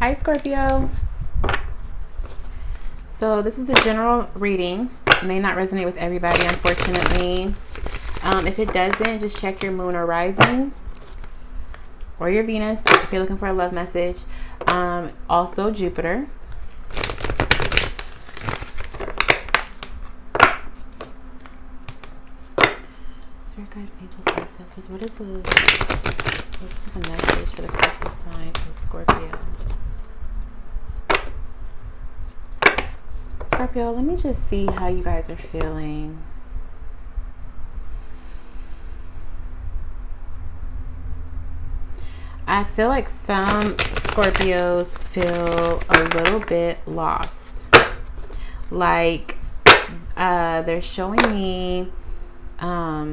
Hi, Scorpio. So this is a general reading. It may not resonate with everybody, unfortunately. If it doesn't, just check your moon or rising or your Venus if you're looking for a love message. Also Jupiter. Spirit guides, angels, ancestors. What's the message for the collective sign of Scorpio? Scorpio, let me just see how you guys are feeling. I feel like some Scorpios feel a little bit lost. Like they're showing me not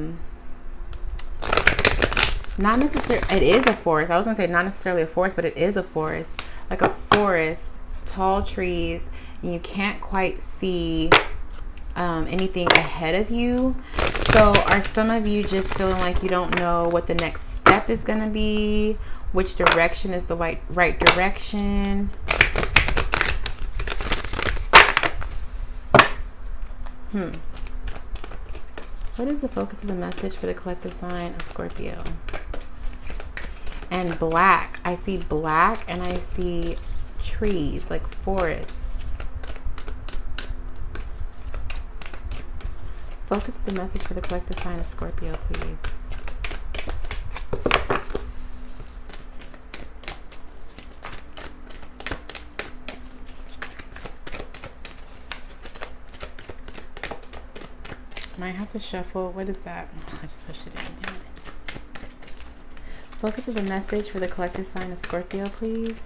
necessarily, it is a forest. I was gonna say not necessarily a forest, but it is a forest. Like a forest, tall trees, and you can't quite see anything ahead of you. So are some of you just feeling like you don't know what the next step is gonna be? Which direction is the right direction? What is the focus of the message for the collective sign of Scorpio? And black. I see black and I see trees, like forest. Focus of the message for the collective sign of Scorpio, please. Might have to shuffle. What is that? Oh, I just pushed it in. Damn it. Focus of the message for the collective sign of Scorpio, please.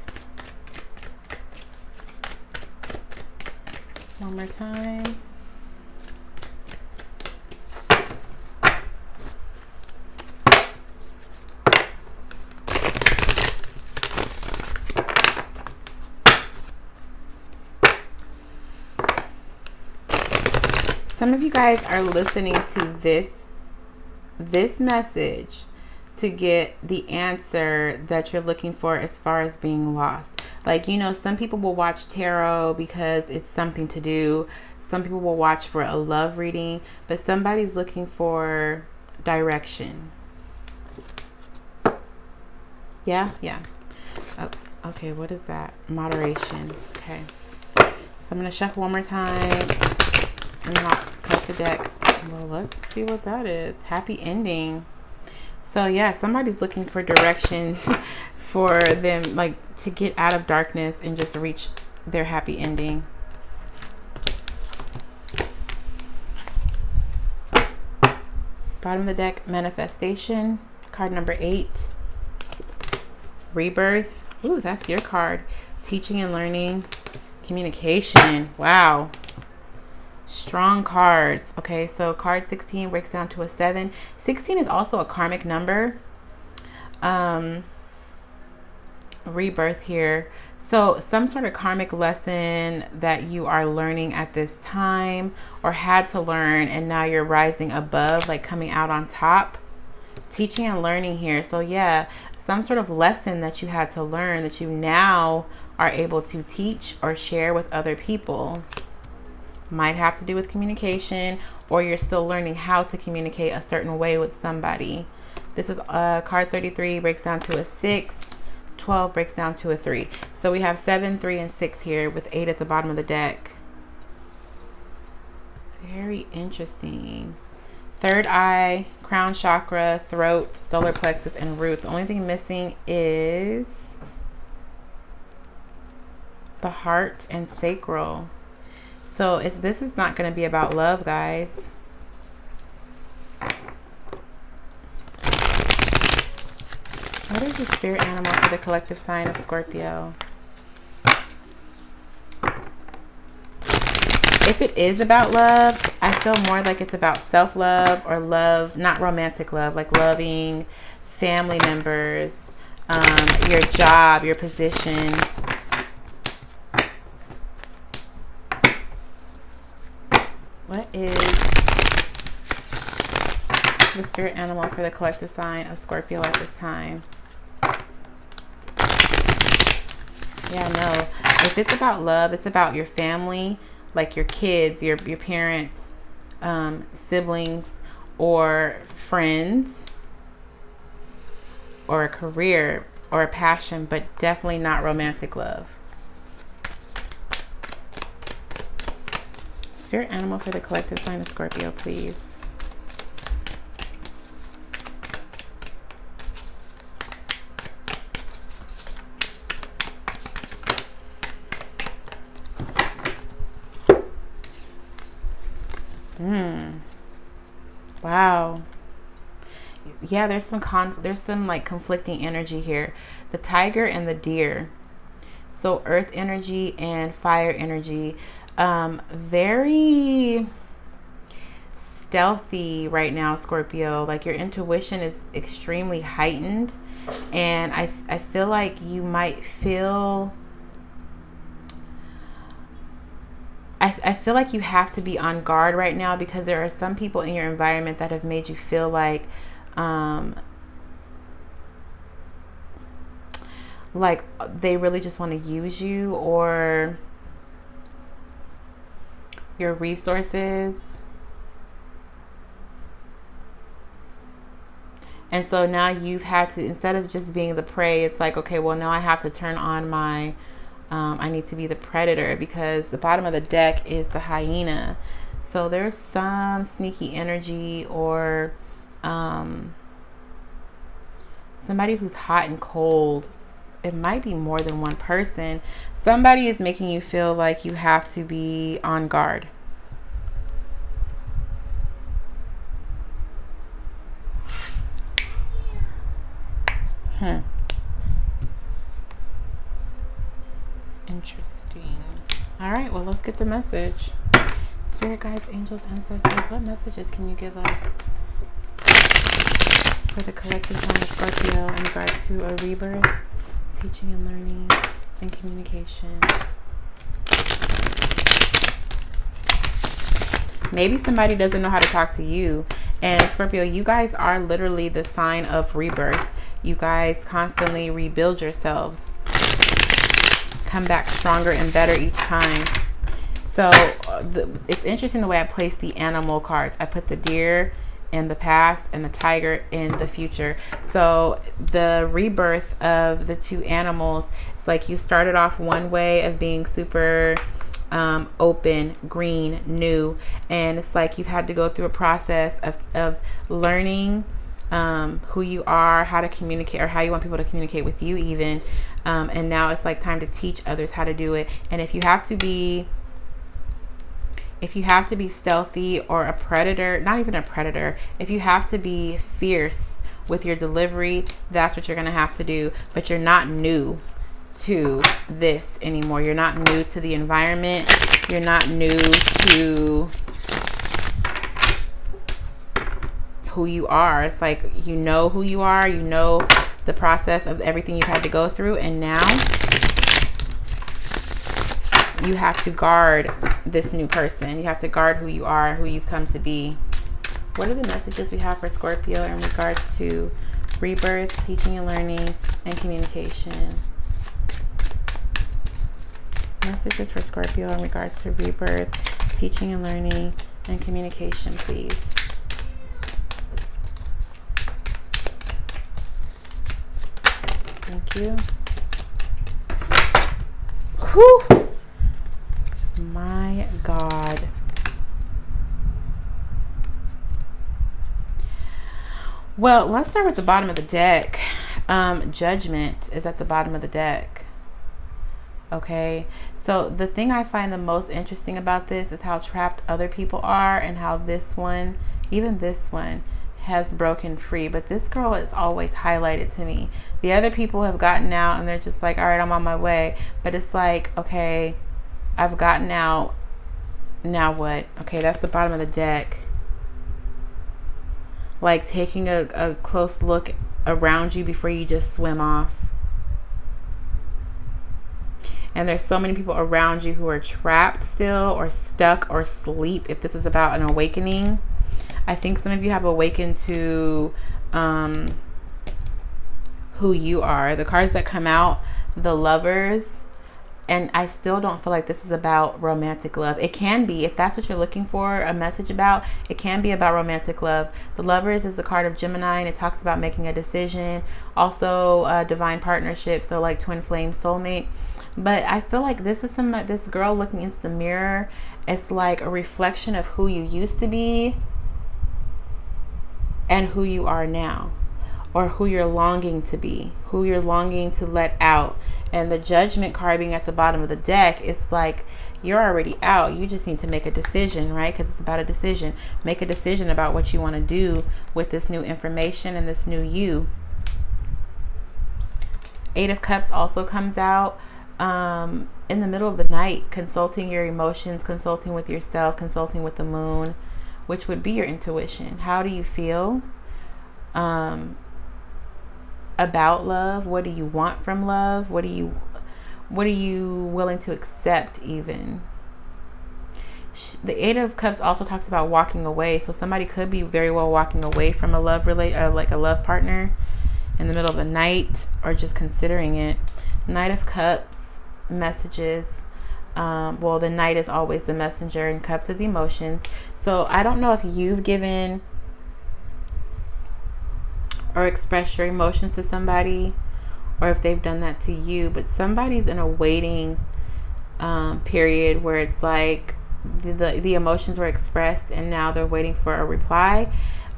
One more time. Some of you guys are listening to this message to get the answer that you're looking for as far as being lost. Like, you know, some people will watch tarot because it's something to do. Some people will watch for a love reading, but somebody's looking for direction. Yeah. Oh, okay, what is that? Moderation. Okay. So I'm going to shuffle one more time. And then I'll cut the deck. Well, let's see what that is. Happy ending. So yeah, somebody's looking for directions for them, like to get out of darkness and just reach their happy ending. Bottom of the deck, manifestation. Card number 8. Rebirth. Ooh, that's your card. Teaching and learning. Communication. Wow. Strong cards. Okay, so card 16 breaks down to a 7. 16 is also a karmic number. Rebirth here. So some sort of karmic lesson that you are learning at this time or had to learn, and now you're rising above, like coming out on top. Teaching and learning here. So yeah, some sort of lesson that you had to learn that you now are able to teach or share with other people. Might have to do with communication, or you're still learning how to communicate a certain way with somebody. This is card 33 breaks down to a 6. 12 breaks down to a 3. So we have 7, 3, and 6 here with 8 at the bottom of the deck. Very interesting. Third eye, crown chakra, throat, solar plexus, and root. The only thing missing is the heart and sacral. So this is not going to be about love, guys. What is the spirit animal for the collective sign of Scorpio? If it is about love, I feel more like it's about self-love or love, not romantic love, like loving family members, your job, your position. What is the spirit animal for the collective sign of Scorpio at this time? Yeah, no. If it's about love, it's about your family, like your kids, your parents, siblings, or friends, or a career, or a passion, but definitely not romantic love. Spirit animal for the collective sign of Scorpio, please. Wow. Yeah, there's some like conflicting energy here. The tiger and the deer. So earth energy and fire energy. Very stealthy right now, Scorpio. Like your intuition is extremely heightened, and I feel like you might feel I feel like you have to be on guard right now, because there are some people in your environment that have made you feel like they really just want to use you or your resources. And so now you've had to, instead of just being the prey, it's like, okay, well, now I have to turn on my I need to be the predator, because the bottom of the deck is the hyena. So there's some sneaky energy, or somebody who's hot and cold. It might be more than one person. Somebody is making you feel like you have to be on guard. Interesting. All right, well, let's get the message. Spirit guides, angels, ancestors, what messages can you give us for the collective sign of Scorpio in regards to a rebirth, teaching and learning, and communication? Maybe somebody doesn't know how to talk to you. And Scorpio, you guys are literally the sign of rebirth. You guys constantly rebuild yourselves, come back stronger and better each time. So it's interesting the way I place the animal cards. I put the deer in the past and the tiger in the future. So the rebirth of the two animals, it's like you started off one way of being super open, green, new, and it's like you've had to go through a process of learning who you are, how to communicate, or how you want people to communicate with you even, and now it's like time to teach others how to do it. And if you have to be stealthy or a predator, not even a predator, if you have to be fierce with your delivery, that's what you're going to have to do. But you're not new to this anymore. You're not new to the environment. You're not new to who you are. It's like, you know who you are, you know the process of everything you've had to go through, and now you have to guard this new person. You have to guard who you are, who you've come to be. What are the messages we have for Scorpio in regards to rebirth, teaching and learning, and communication? Messages for Scorpio in regards to rebirth, teaching and learning, and communication, please. Thank you. Whew. My God. Well, let's start with the bottom of the deck. Judgment is at the bottom of the deck. Okay, so the thing I find the most interesting about this is how trapped other people are, and how this one, even this one, has broken free. But this girl is always highlighted to me. The other people have gotten out and they're just like, all right, I'm on my way. But it's like, okay, I've gotten out. Now what? Okay, that's the bottom of the deck. Like taking a close look around you before you just swim off. And there's so many people around you who are trapped still, or stuck, or asleep. If this is about an awakening, I think some of you have awakened to who you are. The cards that come out, the Lovers, And I still don't feel like this is about romantic love. It can be, if that's what you're looking for a message about, it can be about romantic love. The Lovers is the card of Gemini, and it talks about making a decision. Also, divine partnership, so like twin flame, soulmate. But I feel like this is this girl looking into the mirror. It's like a reflection of who you used to be and who you are now, or who you're longing to be, who you're longing to let out. And the Judgment card being at the bottom of the deck, it's like you're already out. You just need to make a decision, right? Because it's about a decision. Make a decision about what you want to do with this new information and this new you. Eight of Cups also comes out in the middle of the night, consulting your emotions, consulting with yourself, consulting with the moon, which would be your intuition. How do you feel about love? What do you want from love? What are you willing to accept even? The Eight of Cups also talks about walking away. So somebody could be very well walking away from a love like a love partner in the middle of the night, or just considering it. Knight of Cups messages. Well, the Knight is always the messenger, and Cups is emotions. So I don't know if you've given or expressed your emotions to somebody, or if they've done that to you, but somebody's in a waiting period where it's like the emotions were expressed and now they're waiting for a reply.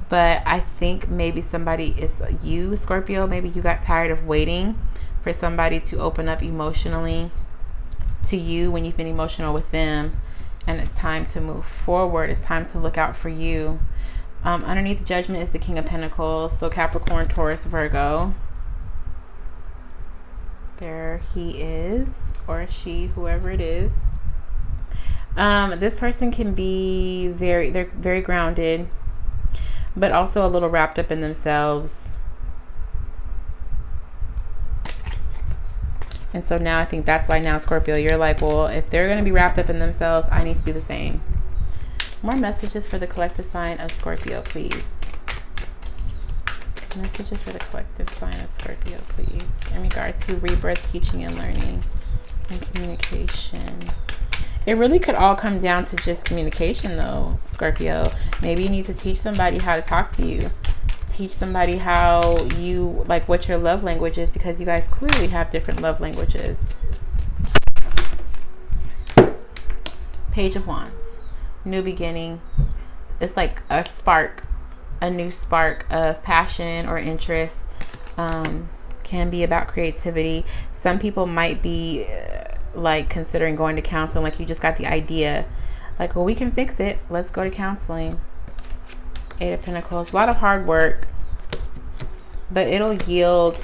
But I think maybe somebody is you, Scorpio. Maybe you got tired of waiting for somebody to open up emotionally to you when you've been emotional with them, and it's time to move forward. It's time to look out for you. Underneath the Judgment is the King of Pentacles. So Capricorn, Taurus, Virgo. There he is, or she, whoever it is. This person can be they're very grounded, but also a little wrapped up in themselves. And so now I think that's why now, Scorpio, you're like, well, if they're going to be wrapped up in themselves, I need to do the same. More messages for the collective sign of Scorpio, please. Messages for the collective sign of Scorpio, please. In regards to rebirth, teaching, and learning, and communication. It really could all come down to just communication, though, Scorpio. Maybe you need to teach somebody how to talk to you. Teach somebody how you, like, what your love language is, because you guys clearly have different love languages. Page of Wands. New beginning. It's like a spark, a new spark of passion or interest. Can be about creativity. Some people might be like considering going to counseling, like you just got the idea, like, well, we can fix it, let's go to counseling. Eight of Pentacles. A lot of hard work, but it'll yield.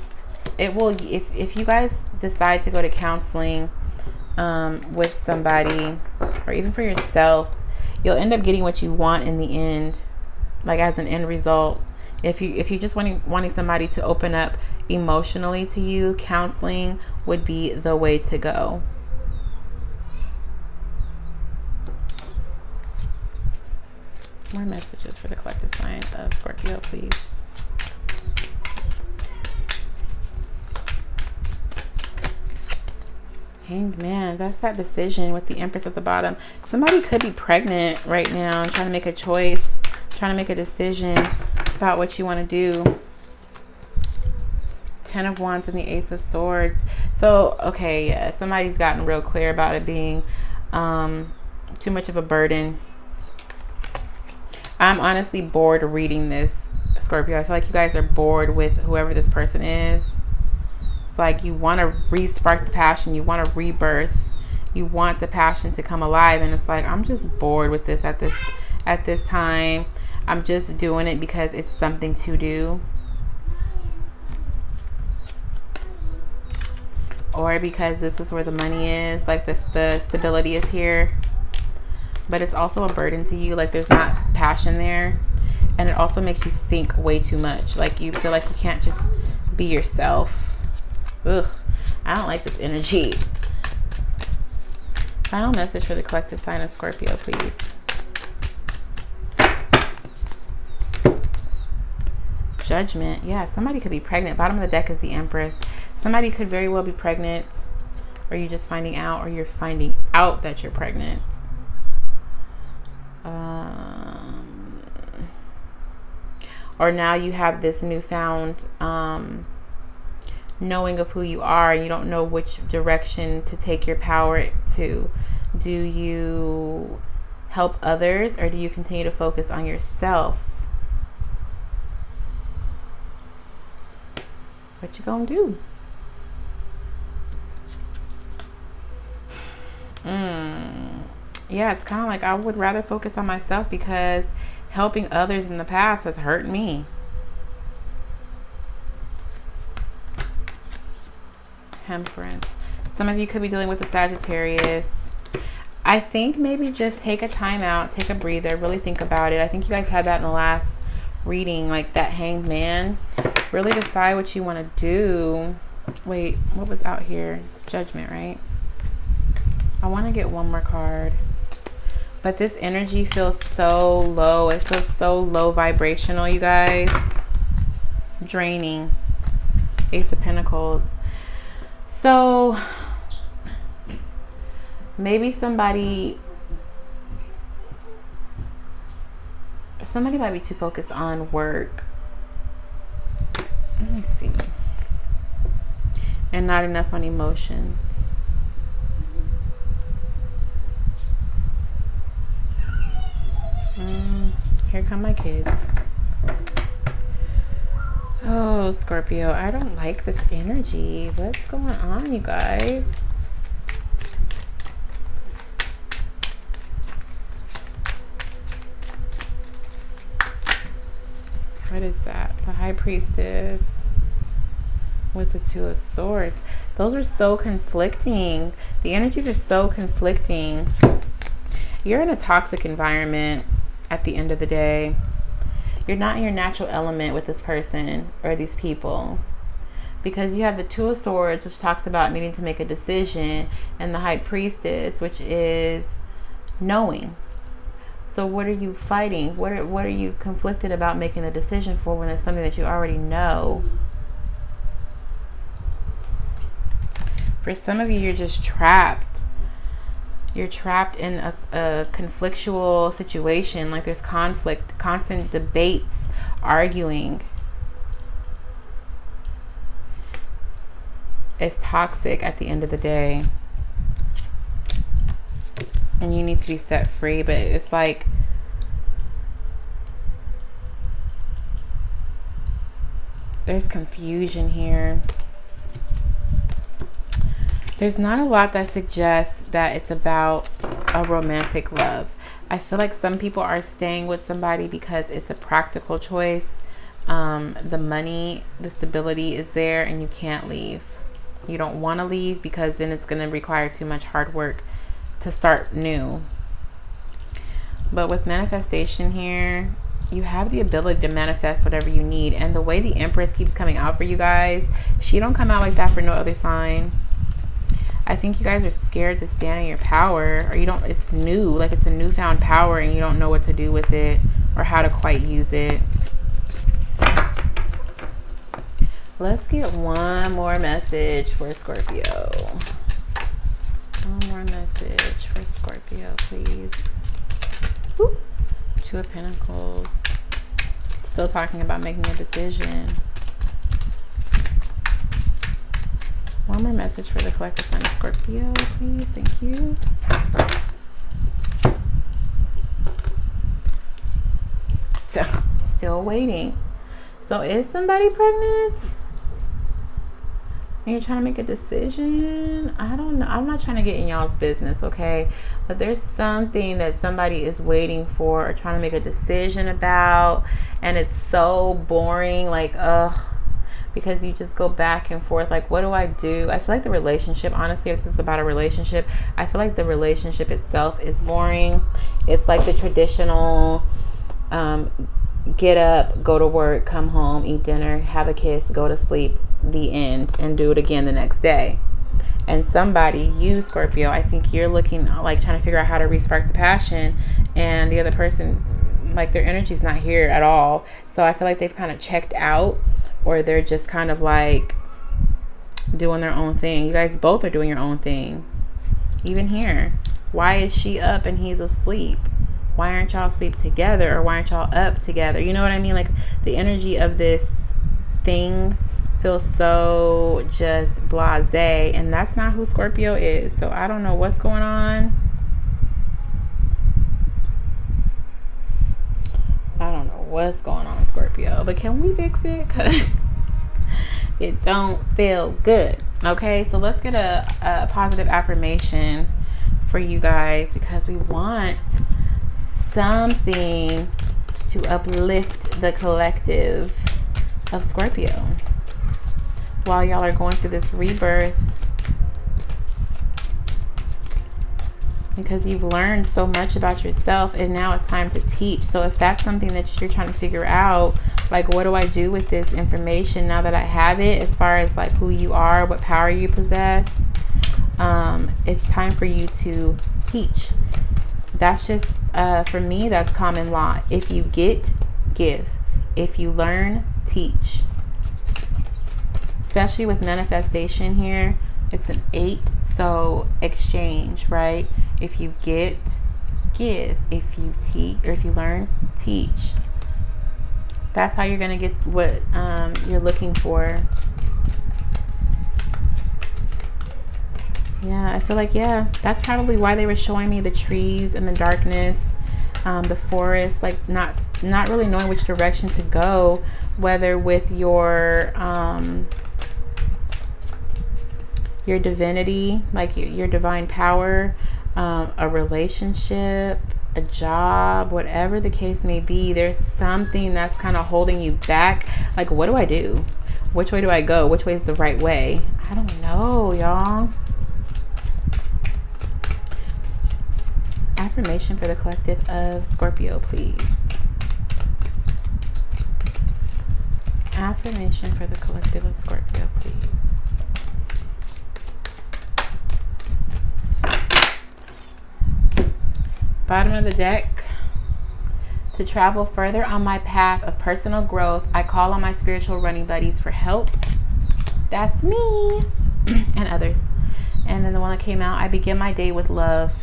It will, if you guys decide to go to counseling with somebody, or even for yourself, you'll end up getting what you want in the end, like as an end result. If you just wanting somebody to open up emotionally to you, counseling would be the way to go. More messages for the collective sign of Scorpio, please. Hanged Man, that's that decision with the Empress at the bottom. Somebody could be pregnant right now and trying to make a choice, trying to make a decision about what you want to do. Ten of Wands and the Ace of Swords. So, okay, yeah, somebody's gotten real clear about it being too much of a burden. I'm honestly bored reading this, Scorpio. I feel like you guys are bored with whoever this person is. It's like you want to re-spark the passion. You want to rebirth. You want the passion to come alive. And it's like, I'm just bored with this at this time. I'm just doing it because it's something to do. Or because this is where the money is. Like the stability is here. But it's also a burden to you. Like there's not passion there. And it also makes you think way too much. Like you feel like you can't just be yourself. Ugh. I don't like this energy. Final message for the collective sign of Scorpio, please. Judgment. Yeah, somebody could be pregnant. Bottom of the deck is the Empress. Somebody could very well be pregnant. Or are you just finding out, or you're finding out that you're pregnant? Or now you have this newfound knowing of who you are, and you don't know which direction to take your power to. Do you help others, or do you continue to focus on yourself? What you gonna do? Yeah, it's kind of like I would rather focus on myself, because helping others in the past has hurt me. Temperance. Some of you could be dealing with a Sagittarius. I think maybe just take a time out, take a breather, really think about it. I think you guys had that in the last reading, like that Hanged Man. Really decide what you want to do. Wait, what was out here? Judgment, right? I want to get one more card. But this energy feels so low. It feels so low vibrational, you guys. Draining. Ace of Pentacles. So maybe somebody might be too focused on work. Let me see. And not enough on emotions. Here come my kids. Oh, Scorpio, I don't like this energy. What's going on, you guys? What is that? The High Priestess with the Two of Swords. Those are so conflicting. The energies are so conflicting. You're in a toxic environment at the end of the day. You're not in your natural element with this person or these people, because you have the Two of Swords, which talks about needing to make a decision, and the High Priestess, which is knowing. So what are you fighting? What are you conflicted about making the decision for, when it's something that you already know? For some of you, you're just trapped. You're trapped in a conflictual situation. Like there's conflict, constant debates, arguing. It's toxic at the end of the day. And you need to be set free. But it's like there's confusion here. There's not a lot that suggests that it's about a romantic love. I feel like some people are staying with somebody because it's a practical choice. The money, the stability is there, and you can't leave. You don't want to leave, because then it's going to require too much hard work to start new. But with manifestation here, you have the ability to manifest whatever you need. And the way the Empress keeps coming out for you guys, she don't come out like that for no other sign. I think you guys are scared to stand in your power, or you don't, it's new, like it's a newfound power and you don't know what to do with it or how to quite use it. Let's get one more message for Scorpio. One more message for Scorpio, please. Woo. Two of Pentacles. Still talking about making a decision. One more message for the collective sign of Scorpio, please. Thank you. So, still waiting. So, is somebody pregnant? And you're trying to make a decision? I don't know. I'm not trying to get in y'all's business, okay? But there's something that somebody is waiting for or trying to make a decision about. And it's so boring. Like, ugh. Because you just go back and forth. Like, what do I do? I feel like the relationship, honestly, if this is about a relationship, I feel like the relationship itself is boring. It's like the traditional get up, go to work, come home, eat dinner, have a kiss, go to sleep, the end, and do it again the next day. And somebody, you Scorpio, I think you're looking, like, trying to figure out how to respark the passion, and the other person, like, their energy's not here at all. So I feel like they've kind of checked out, or they're just kind of like doing their own thing. You guys both are doing your own thing. Even here, why is she up and he's asleep? Why aren't y'all asleep together, or why aren't y'all up together? You know what I mean? Like, the energy of this thing feels so just blasé, and that's not who Scorpio is. So I don't know what's going on. I don't know what's going on, Scorpio, but can we fix it? Because it don't feel good. Okay, so let's get a positive affirmation for you guys, because we want something to uplift the collective of Scorpio while y'all are going through this rebirth, because you've learned so much about yourself and now it's time to teach. So if that's something that you're trying to figure out, like, what do I do with this information now that I have it, as far as like who you are, what power you possess, it's time for you to teach. That's just for me, that's common law. If you get, give. If you learn, teach. Especially with manifestation here, it's an 8, so exchange, right? If you get, give. If you teach, or if you learn, teach. That's how you're gonna get what you're looking for. Yeah, I feel like, yeah, that's probably why they were showing me the trees and the darkness, the forest, like not really knowing which direction to go, whether with your divinity, like your divine power, a relationship, a job, whatever the case may be. There's something that's kind of holding you back. Like, what do I do? Which way do I go? Which way is the right way? I don't know, y'all. Affirmation for the collective of Scorpio, please. Affirmation for the collective of Scorpio, please. Bottom of the deck. To travel further on my path of personal growth, I call on my spiritual running buddies for help. That's me and others. And then the one that came out, I begin my day with love.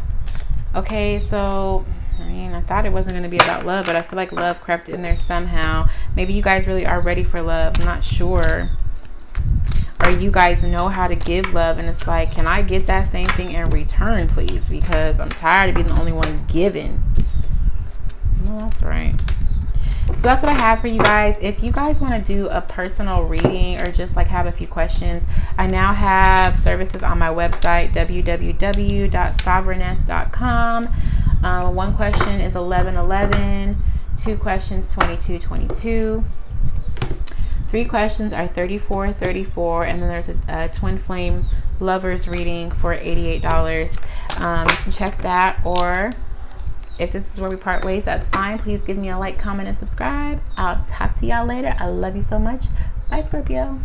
Okay, so I mean, I thought it wasn't going to be about love, but I feel like love crept in there somehow. Maybe you guys really are ready for love. I'm not sure. Or you guys know how to give love, and it's like, can I get that same thing in return, please? Because I'm tired of being the only one giving. No, that's right. So that's what I have for you guys. If you guys want to do a personal reading or just like have a few questions, I now have services on my website, www.sovereigness.com. One question is 1111, 2 questions 2222, 3 questions are 3434, and then there's a twin flame lovers reading for $88. You can check that, or if this is where we part ways, that's fine. Please give me a like, comment, and subscribe. I'll talk to y'all later. I love you so much. Bye, Scorpio.